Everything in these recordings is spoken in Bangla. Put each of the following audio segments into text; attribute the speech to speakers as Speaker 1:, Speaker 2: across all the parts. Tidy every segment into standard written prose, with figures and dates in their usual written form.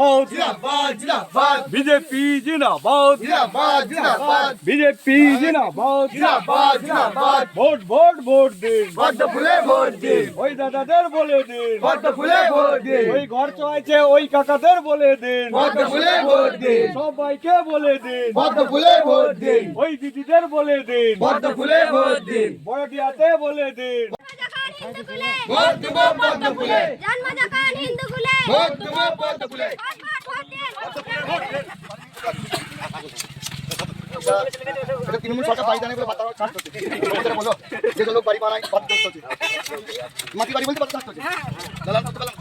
Speaker 1: जिंदाबाद जिंदाबाद
Speaker 2: बीजेपी जिंदाबाद
Speaker 1: जिंदाबाद जिंदाबाद
Speaker 2: बीजेपी जिंदाबाद
Speaker 1: जिंदाबाद जिंदाबाद
Speaker 2: ভোট ভোট ভোট দিন
Speaker 1: পদ্ম ফুলে ভোট দিন
Speaker 2: ওই দাদাদের বলে দিন
Speaker 1: পদ্ম ফুলে ভোট দিন
Speaker 2: ওই ঘর চলাইছে ওই কাকাদের বলে দিন
Speaker 1: পদ্ম ফুলে ভোট দিন
Speaker 2: সবাইকে বলে দিন
Speaker 1: পদ্ম ফুলে ভোট দিন
Speaker 2: ওই দিদিদের বলে দিন
Speaker 1: পদ্ম ফুলে ভোট দিন
Speaker 2: বড়দিয়াতে বলে দিন
Speaker 1: ভোট দেব পদ্ম ফুলে
Speaker 3: জন্ম যখন হিন্দু কুলে
Speaker 1: ভোট দেব পদ্ম ফুলে এটা তৃণমূল সরকার বাড়ি জানে বলে বাচ্চা চাষ করছে এটা বলো যে লোক বাড়ি বানায় বাদ করতে হচ্ছে মাটি বাড়ি বলতে বাদ চাষ করছে দলাল তো দলাল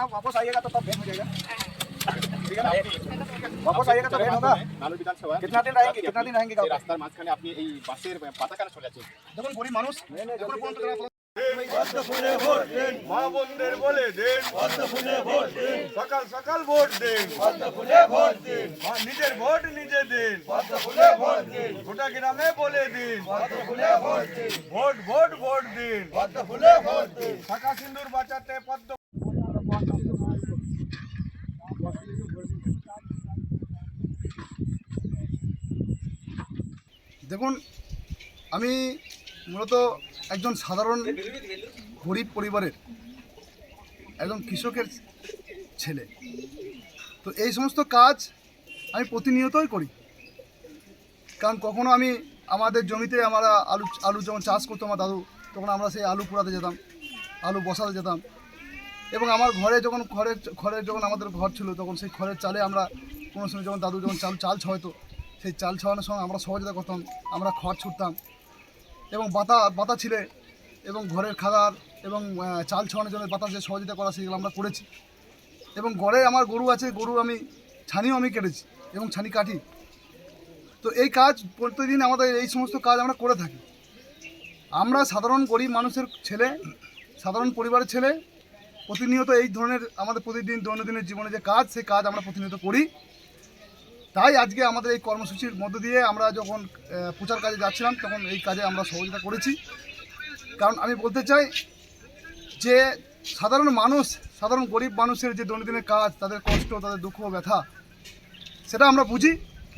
Speaker 1: आप वापस आइएगा तो तब भेंट हो जाएगा ठीक है ना वापस आइएगा तो भेंट होगा
Speaker 4: নালুর বিধানসভা
Speaker 1: कितना दिन रहेंगे
Speaker 4: এই রাস্তার মাঝখানে আপনি এই বাসের পাতা কেন চলে যাচ্ছে?
Speaker 1: দেখুন গরিব মানুষ এখন পর্যন্ত
Speaker 2: পদ্ম ফুলে ভোট দিন মা বোনদের বলে দিন পদ্ম ফুলে ভোট দিন সকাল সকাল ভোট দিন
Speaker 1: পদ্ম ফুলে ভোট দিন
Speaker 2: নিজের ভোট নিজে দিন
Speaker 1: পদ্ম ফুলে ভোট দিন
Speaker 2: গোটা গ্রামে বলে দিন
Speaker 1: পদ্ম ফুলে ভোট দিন
Speaker 2: ভোট ভোট ভোট দিন
Speaker 1: পদ্ম ফুলে ভোট দিন
Speaker 2: শাখা সিন্দুর বাঁচাতে পদ্ম
Speaker 5: দেখুন, আমি মূলত একজন সাধারণ গরিব পরিবারের একজন কৃষকের ছেলে। তো এই সমস্ত কাজ আমি প্রতিনিয়তই করি, কারণ কখনো আমি আমাদের জমিতে আমরা আলু যখন চাষ করতো আমার দাদু, তখন আমরা সেই আলু কুড়াতে যেতাম, আলু বসাতে যেতাম। এবং আমার ঘরে যখন খড়ের যখন আমাদের ঘর ছিল, তখন সেই খড়ের চালে আমরা কোনো সময় যখন দাদু যখন চাল ছাওয়াতো, সেই চাল ছাওয়ানোর সময় আমরা সহযোগিতা করতাম, আমরা খড় ছুটতাম। এবং বাতা ছিলে এবং ঘরের খাবার এবং চাল ছাওয়ানোর জন্য বাতা যে সহযোগিতা করা, সেগুলো আমরা করেছি। এবং ঘরে আমার গরু আছে, গরু আমি ছানিও আমি কেটেছি এবং ছানি কাটি। তো এই কাজ প্রতিদিন আমাদের এই সমস্ত কাজ আমরা করে থাকি। আমরা সাধারণ গরিব মানুষের ছেলে, সাধারণ পরিবারের ছেলে, প্রতিনিয়ত এই ধরনের আমাদের প্রতিদিন দৈনন্দিনের জীবনে যে কাজ, সেই কাজ আমরা প্রতিনিয়ত করি। তাই আজকে আমাদের এই কর্মসূচির মধ্য দিয়ে আমরা যখন প্রচার কাজে যাচ্ছিলাম, তখন এই কাজে আমরা সহযোগিতা করেছি। কারণ আমি বলতে চাই যে সাধারণ গরিব মানুষের যে দৈনন্দিনের কাজ, তাদের কষ্ট, তাদের দুঃখ ব্যথা, সেটা আমরা বুঝি,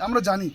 Speaker 5: আমরা জানি।